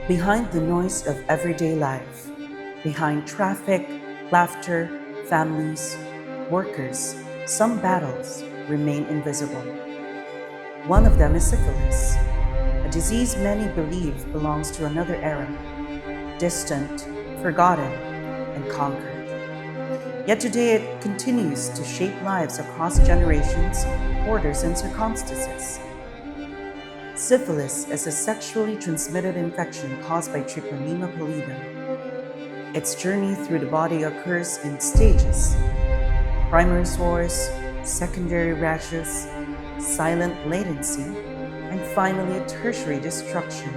Behind the noise of everyday life, behind traffic, laughter, families, workers, some battles remain invisible. One of them is syphilis, a disease many believe belongs to another era, distant, forgotten, and conquered. Yet today it continues to shape lives across generations, borders, and circumstances. Syphilis is a sexually transmitted infection caused by Treponema pallidum. Its journey through the body occurs in stages: primary sores, secondary rashes, silent latency, and finally a tertiary destruction.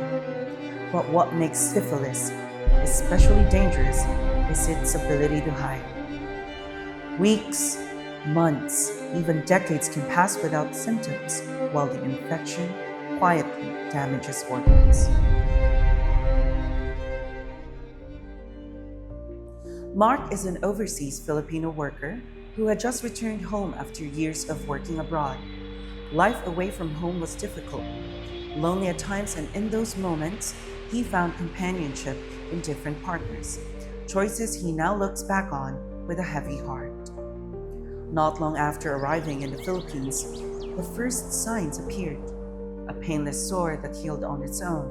But what makes syphilis especially dangerous is its ability to hide. Weeks, months, even decades can pass without symptoms, while the infection quietly damages organs. Mark is an overseas Filipino worker who had just returned home after years of working abroad. Life away from home was difficult, lonely at times, and in those moments, he found companionship in different partners, choices he now looks back on with a heavy heart. Not long after arriving in the Philippines, the first signs appeared: a painless sore that healed on its own.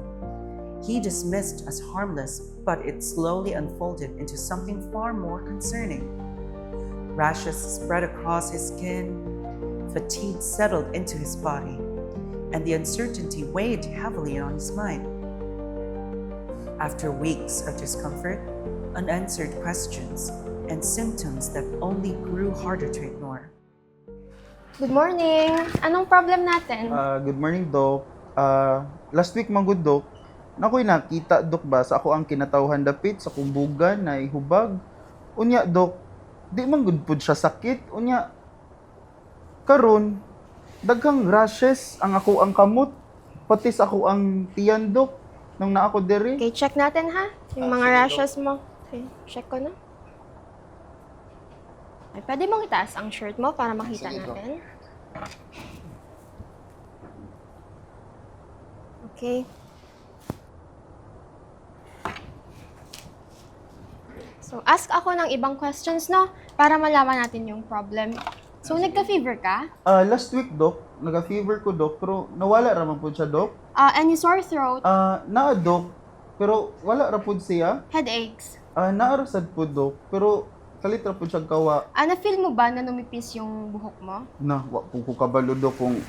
He dismissed as harmless, but it slowly unfolded into something far more concerning. Rashes spread across his skin, fatigue settled into his body, and the uncertainty weighed heavily on his mind. After weeks of discomfort, unanswered questions, and symptoms that only grew harder to ignore. Good morning! Anong problem natin? Good morning, Doc. Last week, manggod, Doc, nako'y nakita, Doc, ba, sa ako ang kinatawhan dapit sa kumbugan na ihubag. Unya, Doc, di manggod po siya sakit. Unya, karon daghang rashes ang ako ang kamot, pati sa ako ang tiyan, Doc, nang naa ko diri. Okay, check natin ha. Yung mga rashes mo. Okay, check ko na. Ay, pwede mong itaas ang shirt mo para makita natin. Okay. So, ask ako ng ibang questions, no? Para malaman natin yung problem. So, nagka-fever ka? Last week, Doc, naga-fever ko, Doc, pero nawala raman po siya, Doc. Any sore throat? Naa, Doc, pero wala ra po siya. Headaches? Naarasad po, Doc, pero kalit ra po siya kawa. Na-feel mo ba na numipis yung buhok mo? Wa po ko kabalo, Doc, kung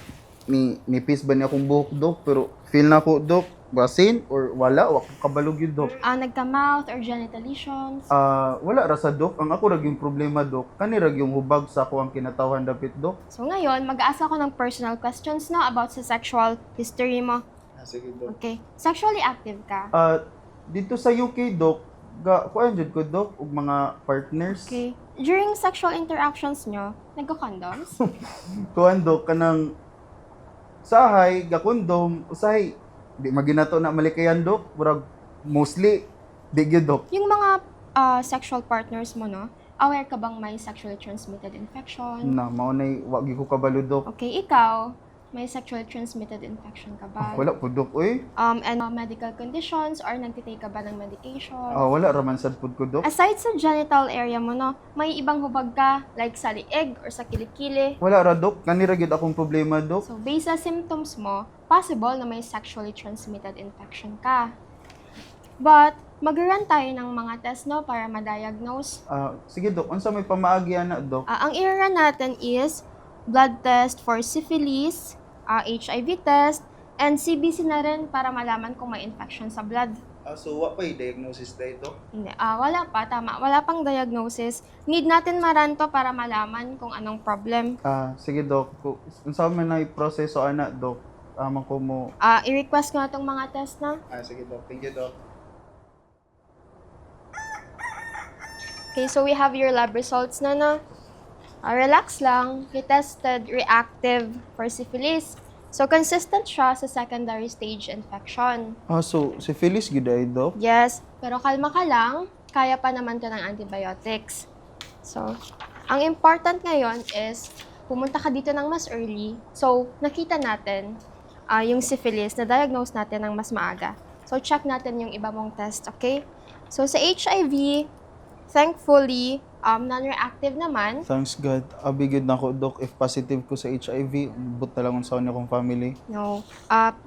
nipis ba niya akong buhok, Doc, pero feel na ko, Doc, basin or wala, wa ko kabalog yun, Doc. Nagka-mouth or genital lesions? Wala ra sa, Doc. Ang ako rag yung problema, Doc, kanirag yung hubag sa ako ang kinatawhan dapit, Doc. So ngayon, mag-ask ako ng personal questions no about sa sexual history mo. Sige, Doc. Okay. Sexually active ka? Dito sa UK, Doc, kuan jud ko, Doc, ug mga partners. Okay. During sexual interactions nyo, nagko-condoms? Kuan, Doc, kanang sahay, gakondom, usahay, di maginato na malikayan, Doc, murag mostly, di gyud, Doc. Yung mga sexual partners mo, no? Aware ka bang may sexually transmitted infection? Maunay, wag gyud ko kabalo, Doc. Okay, ikaw, may sexually transmitted infection ka ba? Wala po, Doc, oy. And medical conditions or nagtitake ka ba ng medication? Wala raman sad pud ko, Doc. Aside sa genital area mo, no, may ibang hubag ka, like sa liig or sa kilikili. Wala ra, Doc. Kanira gyud akong problema, Doc. So, based sa symptoms mo, possible na may sexually transmitted infection ka. But, mag-run tayo ng mga test, no, para ma-diagnose. Sige, Doc. Unsa may pamaagi ana, Doc? Ang i-run natin is blood test for syphilis, HIV test, and CBC na rin para malaman kung may infection sa blood. So, what pa yung diagnosis na ito? Hindi, wala pa, tama. Wala pang diagnosis. Need natin maran to para malaman kung anong problem. Sige, Doc. Kung saan man na i-proseso, ana, Doc, amang ko mo. I-request ko na itong mga test na. Sige, Doc. Thank you, Doc. Okay, so we have your lab results na, no? Relax lang. He tested reactive for syphilis. So, consistent siya sa secondary stage infection. So, syphilis gid ay, Doc? Yes, pero kalma ka lang. Kaya pa naman to ng antibiotics. So, ang important ngayon is pumunta ka dito ng mas early. So, nakita natin yung syphilis, na-diagnose natin ng mas maaga. So, check natin yung iba mong test, okay? So, sa HIV, thankfully, non-reactive naman. Thanks God. Abigid na ko, Dok. If positive ko sa HIV, but na lang sa akong family. No.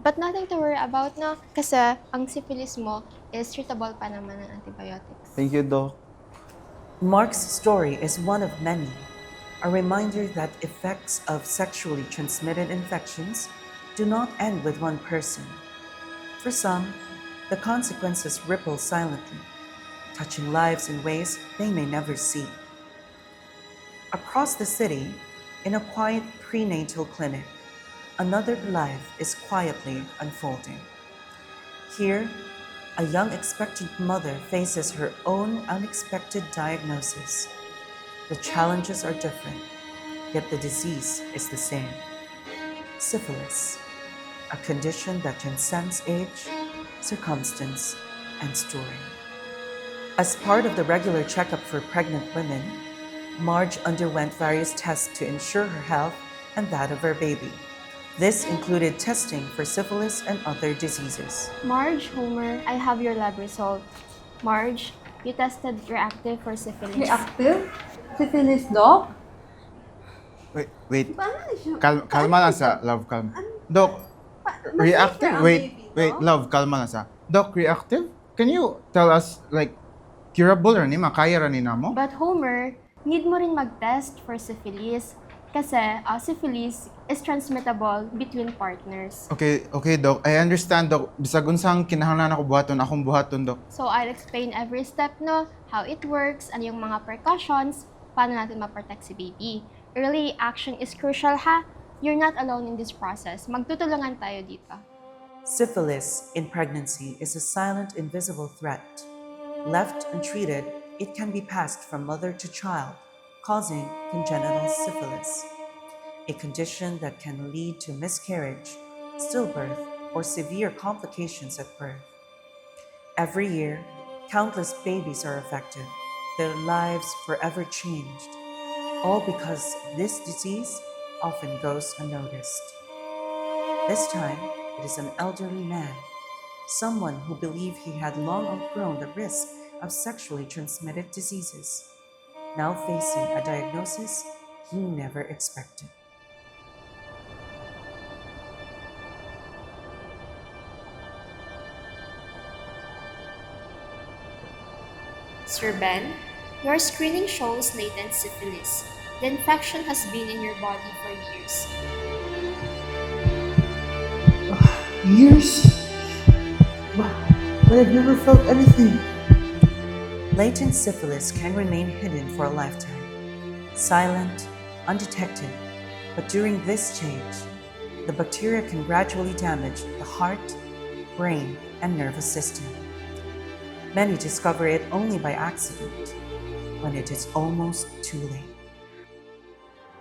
But nothing to worry about na kasi ang syphilis mo is treatable pa naman ng antibiotics. Thank you, Dok. Mark's story is one of many, a reminder that effects of sexually transmitted infections do not end with one person. For some, the consequences ripple silently, touching lives in ways they may never see. Across the city, in a quiet prenatal clinic, another life is quietly unfolding. Here, a young expectant mother faces her own unexpected diagnosis. The challenges are different, yet the disease is the same. Syphilis, a condition that transcends age, circumstance, and story. As part of the regular checkup for pregnant women, Marge underwent various tests to ensure her health and that of her baby. This included testing for syphilis and other diseases. Marge, Homer, I have your lab result. Marge, you tested reactive for syphilis. Reactive? Syphilis, Doc? Wait. Paano na siya? Kalma lang sa, love, kalma. Doc, reactive? Wait, love, kalma lang sa. Doc, reactive? Can you tell us, like, curable ra ni, makaya ra ni namo? But Homer, need mo rin mag-test for syphilis kasi syphilis is transmittable between partners. Okay, Doc. I understand, Doc. Bisag unsang kinahanglan ako buhaton, akong buhaton, Doc. So I'll explain every step, no? How it works, ano yung mga precautions, paano natin ma-protect si baby. Early action is crucial, ha? You're not alone in this process. Magtutulungan tayo dito. Syphilis in pregnancy is a silent, invisible threat. Left untreated, it can be passed from mother to child, causing congenital syphilis, a condition that can lead to miscarriage, stillbirth, or severe complications at birth. Every year, countless babies are affected, their lives forever changed, all because this disease often goes unnoticed. This time, it is an elderly man, someone who believed he had long outgrown the risk of sexually transmitted diseases, now facing a diagnosis he never expected. Sir Ben, your screening shows latent syphilis. The infection has been in your body for years. Years? But I've never felt anything. Latent syphilis can remain hidden for a lifetime, silent, undetected, but during this change, the bacteria can gradually damage the heart, brain, and nervous system. Many discover it only by accident, when it is almost too late.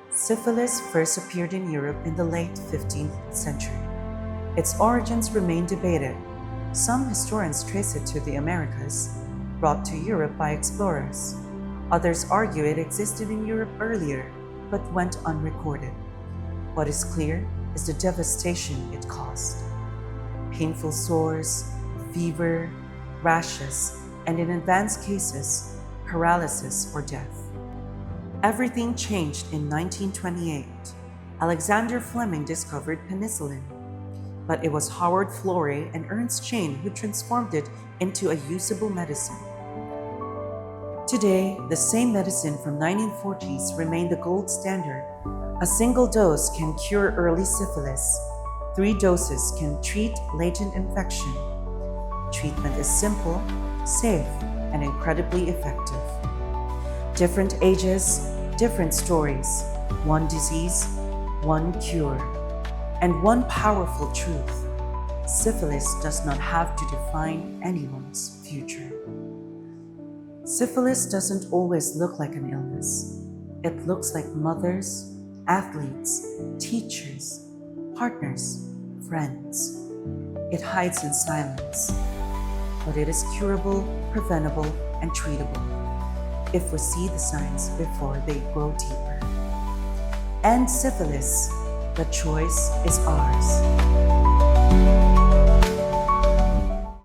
Syphilis first appeared in Europe in the late 15th century. Its origins remain debated. Some historians trace it to the Americas, brought to Europe by explorers. Others argue it existed in Europe earlier, but went unrecorded. What is clear is the devastation it caused. Painful sores, fever, rashes, and in advanced cases, paralysis or death. Everything changed in 1928. Alexander Fleming discovered penicillin, but it was Howard Florey and Ernst Chain who transformed it into a usable medicine. Today, the same medicine from 1940s remained the gold standard. A single dose can cure early syphilis. 3 doses can treat latent infection. Treatment is simple, safe, and incredibly effective. Different ages, different stories, one disease, one cure, and one powerful truth: syphilis does not have to define anyone's future. Syphilis doesn't always look like an illness. It looks like mothers, athletes, teachers, partners, friends. It hides in silence, but it is curable, preventable, and treatable if we see the signs before they grow deeper. End syphilis. The choice is ours.